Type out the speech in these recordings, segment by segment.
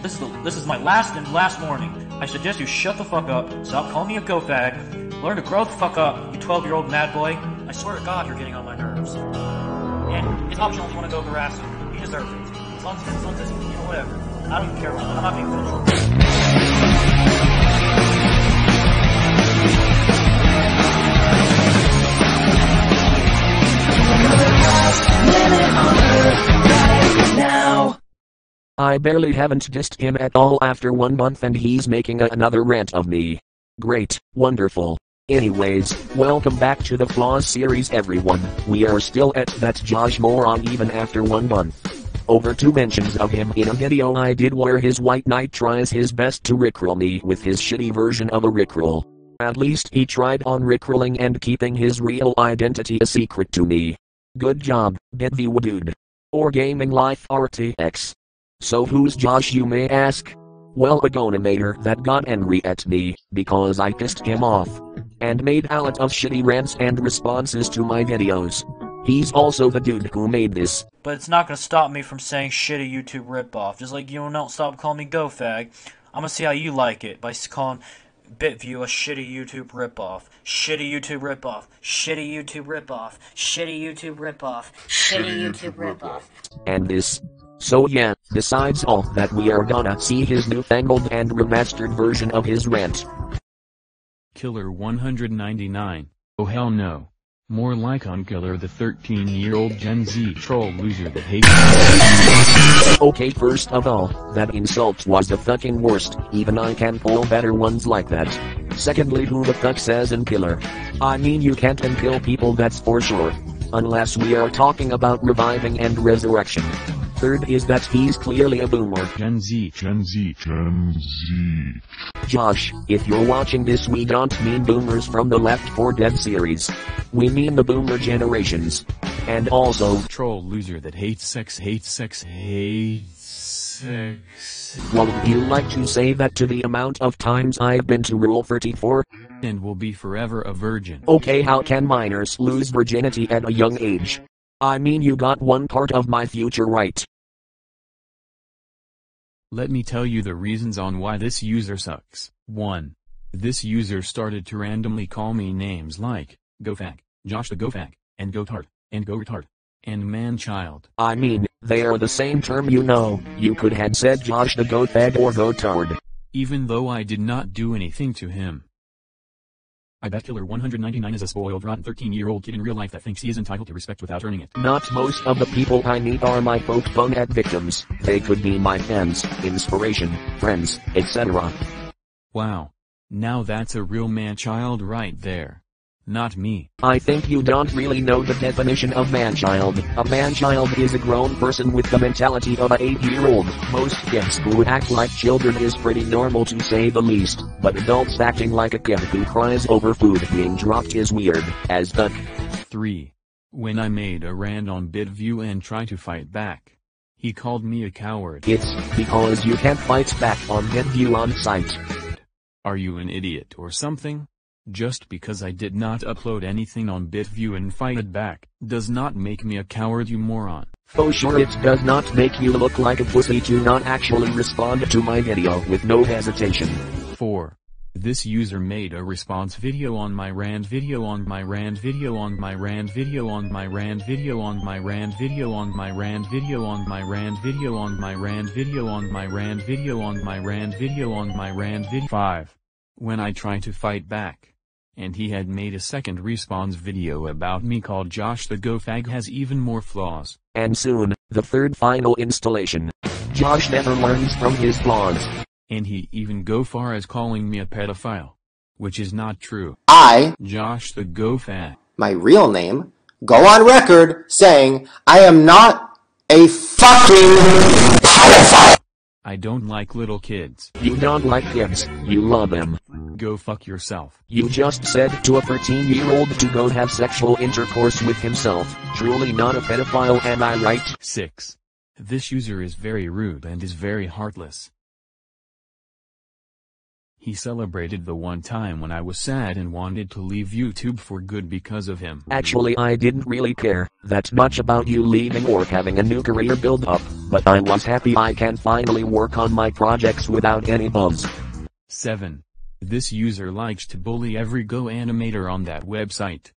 This is my last warning. I suggest you shut the fuck up, stop calling me a go-fag, learn to grow the fuck up, you 12-year-old mad boy. I swear to God, you're getting on my nerves. And it's optional if you want to go harass him. He deserves it. As long as you know, whatever. I don't even care. I'm not being political. I barely haven't dissed him at all after 1 month and he's making another rant of me. Great, wonderful. Anyways, welcome back to the Flaws series everyone. We are still at that Josh moron even after 1 month. Over 2 mentions of him in a video I did where his white knight tries his best to rickroll me with his shitty version of a rickroll. At least he tried on rickrolling and keeping his real identity a secret to me. Good job, Bitview dude. Or Gaming Life RTX. So who's Josh you may ask? Well, a Gonamator that got angry at me because I pissed him off and made a lot of shitty rants and responses to my videos. He's also the dude who made this. But it's not gonna stop me from saying shitty YouTube ripoff. Just like you don't stop calling me go-fag. I'm gonna see how you like it by calling Bitview a shitty YouTube ripoff. Shitty YouTube ripoff. Shitty YouTube ripoff. Shitty YouTube ripoff. Shitty YouTube ripoff. And this. So yeah, besides all that we are gonna see his newfangled and remastered version of his rant. Killer 199. Oh hell no. More like on Killer the 13-year-old Gen Z troll loser that hates. Okay, first of all, that insult was the fucking worst, even I can pull better ones like that. Secondly, who the fuck says in Killer? I mean you can't unkill people, that's for sure. Unless we are talking about reviving and resurrection. Third is that he's clearly a boomer. Gen Z. Josh, if you're watching this, we don't mean boomers from the Left 4 Dead series. We mean the boomer generations. And also, troll loser that hates sex. Would you like to say that to the amount of times I've been to Rule 34? And will be forever a virgin. Okay, how can minors lose virginity at a young age? I mean you got one part of my future right. Let me tell you the reasons on why this user sucks. 1. This user started to randomly call me names like, GoFag, Josh the GoFag, and GoTard, and GoRetard, and man-child. I mean, they are the same term you know. You could have said Josh the GoFag or GoTard. Even though I did not do anything to him. I bet Killer 199 is a spoiled rotten 13-year-old kid in real life that thinks he is entitled to respect without earning it. Not most of the people I meet are my poke fun at victims. They could be my fans, inspiration, friends, etc. Wow. Now that's a real man-child right there. Not me. I think you don't really know the definition of man-child. A man-child is a grown person with the mentality of an 8-year-old. Most kids who act like children is pretty normal to say the least, but adults acting like a kid who cries over food being dropped is weird, as fuck. 3. When I made a rant on Bitview and tried to fight back, he called me a coward. It's because you can't fight back on Bitview on site. Are you an idiot or something? Just because I did not upload anything on Bitview and fight back, does not make me a coward, you moron. Oh sure, it does not make you look like a pussy to not actually respond to my video with no hesitation. 4. This user made a response video on my rant video on my rant video on my rant video on my rant video on my rant video on my rant video on my rant video on my rant video on my rant video on my rant video on my rant video. 5. When I tried to fight back, and he had made a second response video about me called Josh the GoFag has even more flaws. And soon, the third final installation. Josh never learns from his flaws. And he even go far as calling me a pedophile. Which is not true. Josh the GoFag, my real name, go on record saying I am not a fucking pedophile. I don't like little kids. You don't like kids, you love them. Go fuck yourself. You just said to a 13-year-old to go have sexual intercourse with himself. Truly not a pedophile, am I right? 6. This user is very rude and is very heartless. He celebrated the one time when I was sad and wanted to leave YouTube for good because of him. Actually, I didn't really care that much about you leaving or having a new career build up, but I was happy I can finally work on my projects without any bumps. 7. This user likes to bully every Go animator on that website.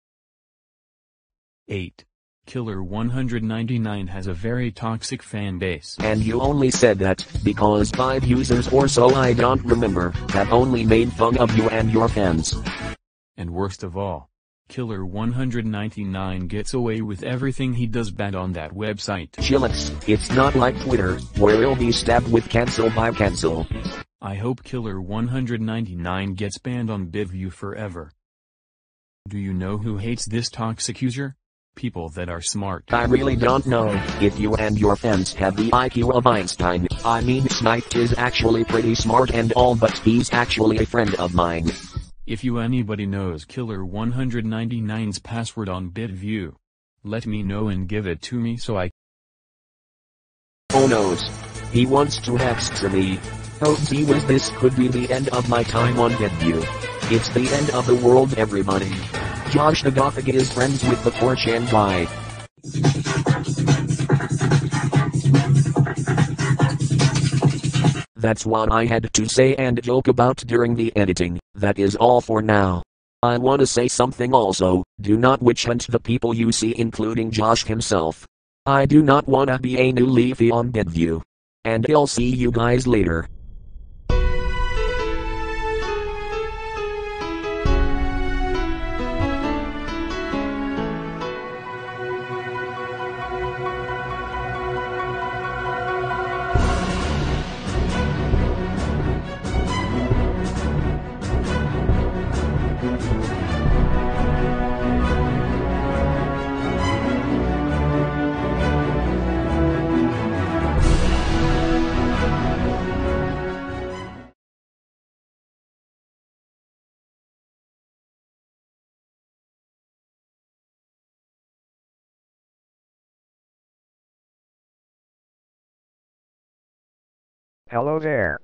8. Killer 199 has a very toxic fan base. And you only said that because 5 users or so, I don't remember, have only made fun of you and your fans. And worst of all, Killer 199 gets away with everything he does bad on that website. Chillax, it's not like Twitter, where you'll be stabbed with cancel by cancel. I hope Killer 199 gets banned on BitView forever. Do you know who hates this toxic user? People that are smart. I really don't know if you and your fans have the IQ of Einstein. I mean, Snipe is actually pretty smart and all, but he's actually a friend of mine. If you anybody knows Killer 199's password on BitView, let me know and give it to me so I... Oh no. He wants to hex me. Oh gee whiz, this could be the end of my time on BitView. It's the end of the world, everybody. J0-sh the Gothic is friends with the 4chan guy. That's what I had to say and joke about during the editing. That is all for now. I want to say something also. Do not witch hunt the people you see, including J0-sh himself. I do not want to be a new Leafy on BitView. And I'll see you guys later. Hello there.